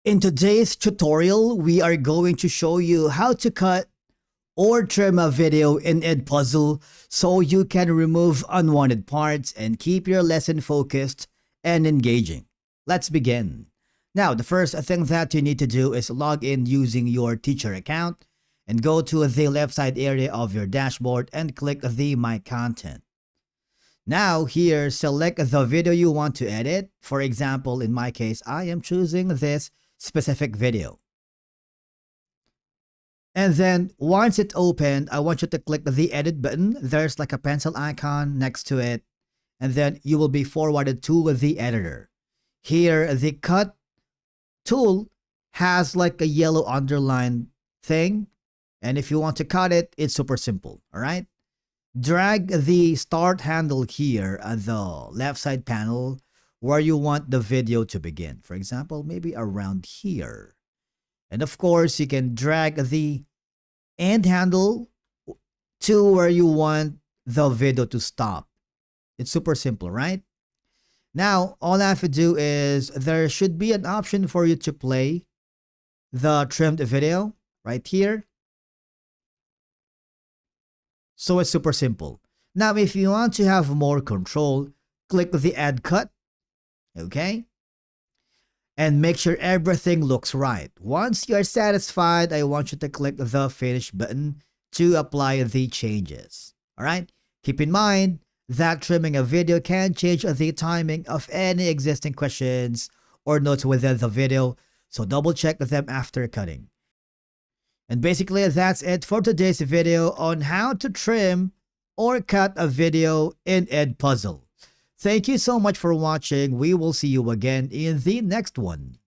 In today's tutorial, we are going to show you how to cut or trim a video in Edpuzzle so you can remove unwanted parts and keep your lesson focused and engaging. Let's begin. Now, the first thing that you need to do is log in using your teacher account and go to the left side area of your dashboard and click the My Content. Now here, select the video you want to edit. For example, in my case, I am choosing this specific video. And then once it's opened, I want you to click the edit button. There's like a pencil icon next to it. And then you will be forwarded to the editor. Here, the cut tool has like a yellow underline thing. And if you want to cut it, it's super simple. All right. Drag the start handle here at the left side panel where you want the video to begin. For example, maybe around here. And of course, you can drag the end handle to where you want the video to stop. It's super simple, right? Now, all I have to do is there should be an option for you to play the trimmed video right here. So it's super simple. Now, if you want to have more control, click the Add Cut. Okay? And make sure everything looks right. Once you're satisfied, I want you to click the Finish button to apply the changes. Alright? Keep in mind that trimming a video can change the timing of any existing questions or notes within the video, so double check them after cutting. And basically, that's it for today's video on how to trim or cut a video in Edpuzzle. Thank you so much for watching. We will see you again in the next one.